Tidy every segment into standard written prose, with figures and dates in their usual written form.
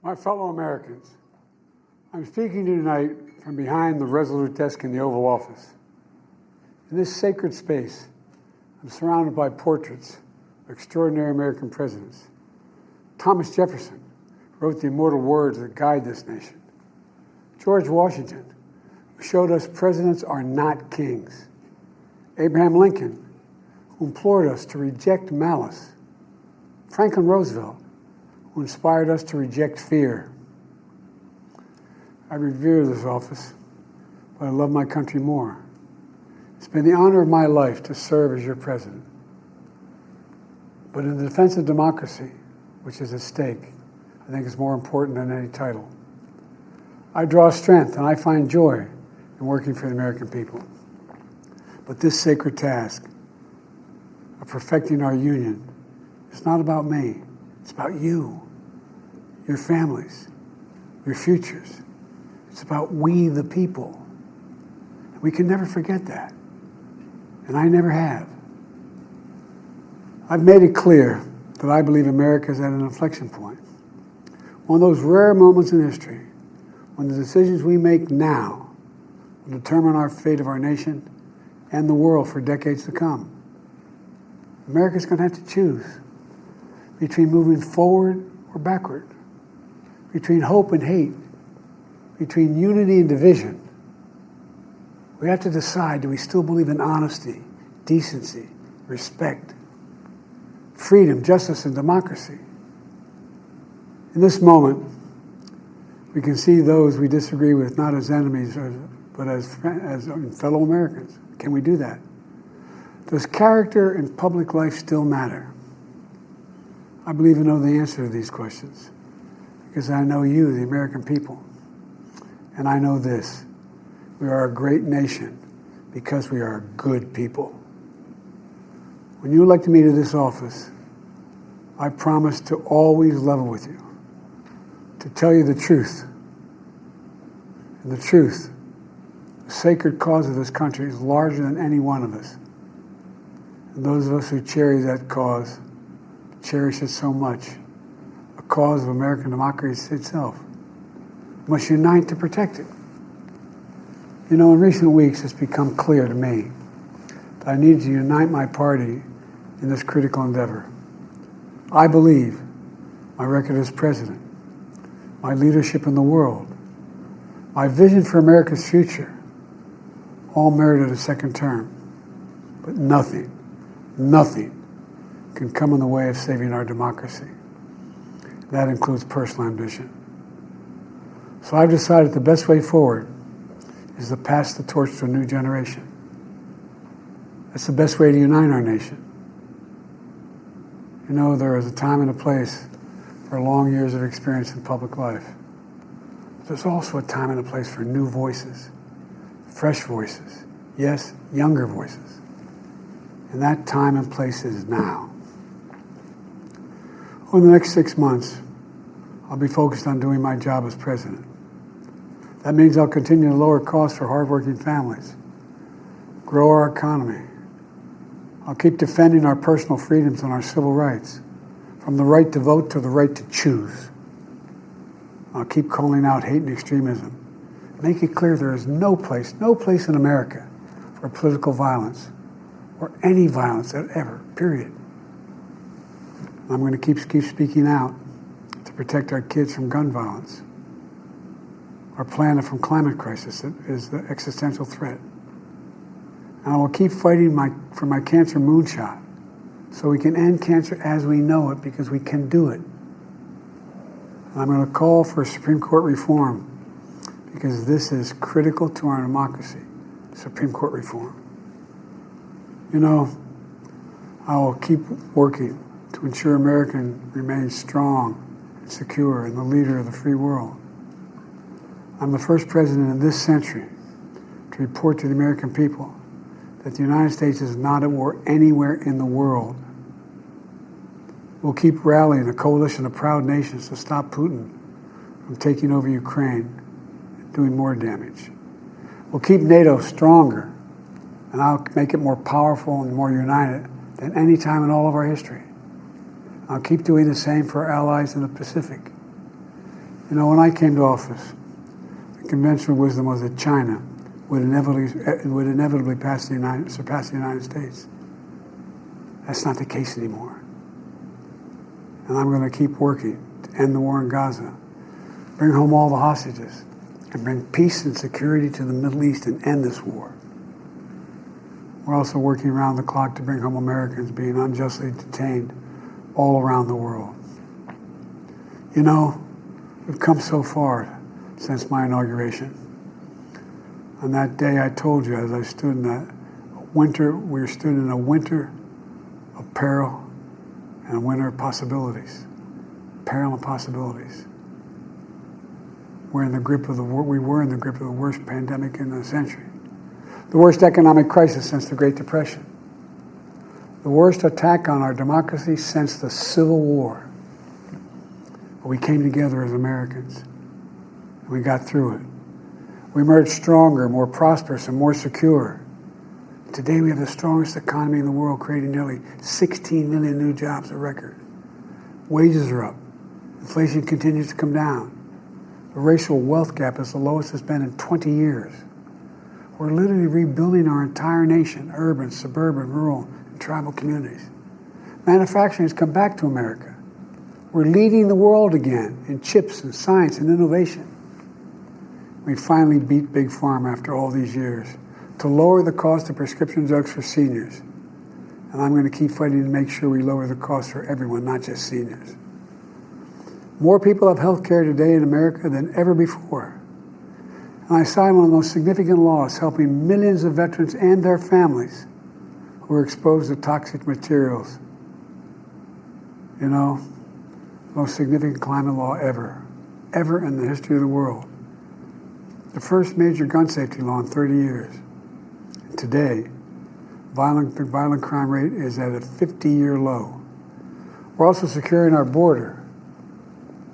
My fellow Americans, I'm speaking to you tonight from behind the resolute desk in the Oval Office. In this sacred space, I'm surrounded by portraits of extraordinary American presidents. Thomas Jefferson wrote the immortal words that guide this nation. George Washington, who showed us presidents are not kings. Abraham Lincoln, who implored us to reject malice. Franklin Roosevelt, who inspired us to reject fear. I revere this office, but I love my country more. It's been the honor of my life to serve as your president. But in the defense of democracy, which is at stake, I think it's more important than any title. I draw strength and I find joy in working for the American people. But this sacred task of perfecting our union is not about me. It's about you, your families, your futures. It's about we, the people. And we can never forget that. And I never have. I've made it clear that I believe America is at an inflection point. One of those rare moments in history when the decisions we make now will determine our fate of our nation and the world for decades to come. America's going to have to choose between moving forward or backward, between hope and hate, between unity and division. We have to decide, do we still believe in honesty, decency, respect, freedom, justice, and democracy? In this moment, we can see those we disagree with not as enemies, but as fellow Americans. Can we do that? Does character in public life still matter? I believe I know the answer to these questions because I know you, the American people. And I know this: we are a great nation because we are good people. When you elected me to this office, I promised to always level with you, to tell you the truth. And the truth, the sacred cause of this country, is larger than any one of us. And those of us who cherish that cause cherish it so much. A cause of American democracy itself. Must unite to protect it. You know, in recent weeks, it's become clear to me that I need to unite my party in this critical endeavor. I believe my record as president, my leadership in the world, my vision for America's future, all merited a second term. But nothing can come in the way of saving our democracy. That includes personal ambition. So I've decided the best way forward is to pass the torch to a new generation. That's the best way to unite our nation. You know, there is a time and a place for long years of experience in public life. There's also a time and a place for new voices, fresh voices, yes, younger voices. And that time and place is now. Over the next 6 months, I'll be focused on doing my job as president. That means I'll continue to lower costs for hardworking families, grow our economy. I'll keep defending our personal freedoms and our civil rights, from the right to vote to the right to choose. I'll keep calling out hate and extremism. Make it clear there is no place in America for political violence or any violence ever, period. I'm going to keep speaking out to protect our kids from gun violence, our planet from climate crisis that is the existential threat. And I will keep fighting for my cancer moonshot so we can end cancer as we know it, because we can do it. And I'm going to call for Supreme Court reform because this is critical to our democracy, Supreme Court reform. You know, I will keep working to ensure America remains strong and secure and the leader of the free world. I'm the first president in this century to report to the American people that the United States is not at war anywhere in the world. We'll keep rallying a coalition of proud nations to stop Putin from taking over Ukraine and doing more damage. We'll keep NATO stronger, and I'll make it more powerful and more united than any time in all of our history. I'll keep doing the same for our allies in the Pacific. You know, when I came to office, the conventional wisdom was that China would inevitably surpass the United States. That's not the case anymore. And I'm going to keep working to end the war in Gaza, bring home all the hostages, and bring peace and security to the Middle East and end this war. We're also working around the clock to bring home Americans being unjustly detained all around the world. You know, we've come so far since my inauguration. On that day, I told you, as I stood in that winter, we stood in a winter of peril and a winter of possibilities. Peril and possibilities. We were in the grip of the worst pandemic in a century. The worst economic crisis since the Great Depression. The worst attack on our democracy since the Civil War. But we came together as Americans, and we got through it. We emerged stronger, more prosperous, and more secure. Today we have the strongest economy in the world, creating nearly 16 million new jobs, a record. Wages are up. Inflation continues to come down. The racial wealth gap is the lowest it's been in 20 years. We're literally rebuilding our entire nation, urban, suburban, rural, and tribal communities. Manufacturing has come back to America. We're leading the world again in chips and science and innovation. We finally beat Big Pharma after all these years to lower the cost of prescription drugs for seniors. And I'm going to keep fighting to make sure we lower the cost for everyone, not just seniors. More people have health care today in America than ever before. And I signed one of the most significant laws helping millions of veterans and their families who were exposed to toxic materials. You know, the most significant climate law ever in the history of the world. The first major gun safety law in 30 years. And today, the violent crime rate is at a 50-year low. We're also securing our border.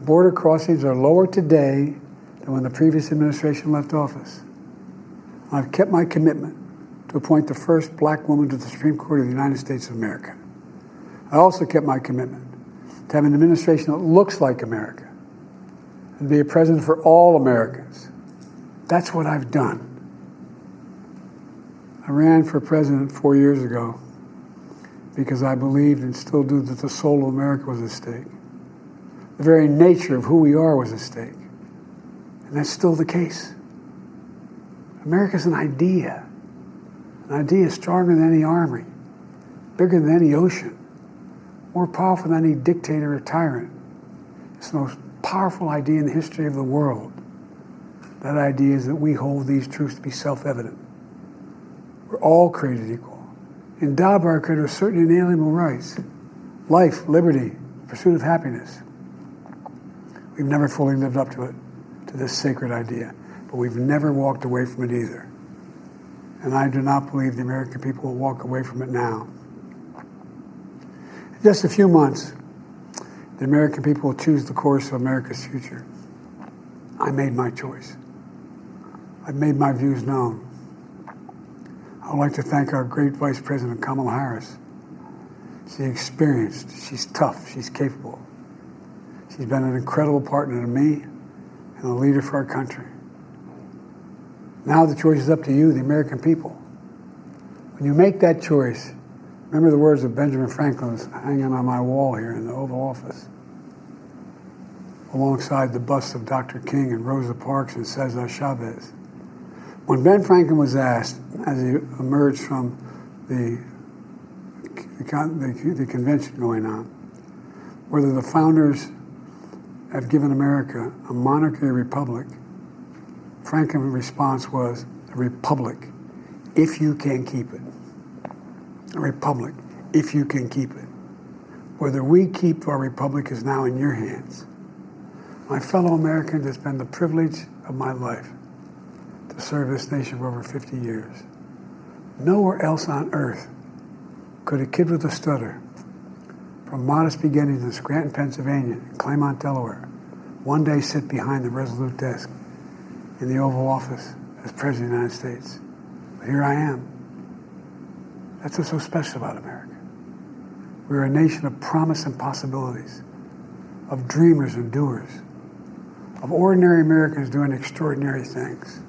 Border crossings are lower today than when the previous administration left office. I've kept my commitment to appoint the first black woman to the Supreme Court of the United States of America. I also kept my commitment to have an administration that looks like America and be a president for all Americans. That's what I've done. I ran for president 4 years ago because I believed and still do that the soul of America was at stake. The very nature of who we are was at stake. And that's still the case. America's an idea. An idea stronger than any army, bigger than any ocean, more powerful than any dictator or tyrant. It's the most powerful idea in the history of the world. That idea is that we hold these truths to be self-evident. We're all created equal, endowed by our Creator with certain inalienable rights: life, liberty, pursuit of happiness. We've never fully lived up to it, to this sacred idea, but we've never walked away from it either. And I do not believe the American people will walk away from it now. In just a few months, the American people will choose the course of America's future. I made my choice. I've made my views known. I would like to thank our great Vice President Kamala Harris. She's experienced, she's tough, she's capable. She's been an incredible partner to me and a leader for our country. Now the choice is up to you, the American people. When you make that choice, remember the words of Benjamin Franklin hanging on my wall here in the Oval Office, alongside the busts of Dr. King and Rosa Parks and Cesar Chavez. When Ben Franklin was asked, as he emerged from the convention going on, whether the founders have given America a monarchy or republic, Franklin's response was, a republic, if you can keep it. A republic, if you can keep it. Whether we keep our republic is now in your hands. My fellow Americans, it's been the privilege of my life to serve this nation for over 50 years. Nowhere else on earth could a kid with a stutter, from modest beginnings in Scranton, Pennsylvania, and Claymont, Delaware, one day sit behind the resolute desk in the Oval Office as President of the United States. But here I am. That's what's so special about America. We're a nation of promise and possibilities, of dreamers and doers, of ordinary Americans doing extraordinary things.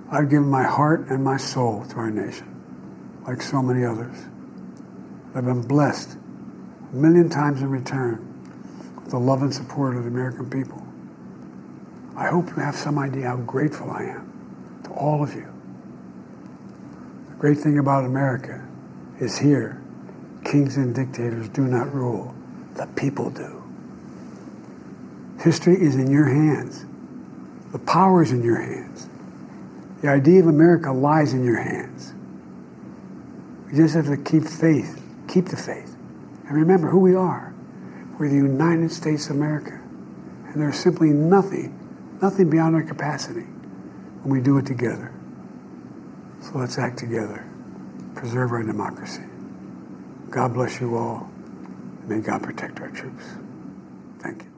I've given my heart and my soul to our nation, like so many others. I've been blessed a million times in return with the love and support of the American people. I hope you have some idea how grateful I am to all of you. The great thing about America is here, kings and dictators do not rule, the people do. History is in your hands. The power is in your hands. The idea of America lies in your hands. We just have to keep faith, keep the faith, and remember who we are. We're the United States of America, and there's simply nothing beyond our capacity when we do it together. So let's act together, preserve our democracy. God bless you all, and may God protect our troops. Thank you.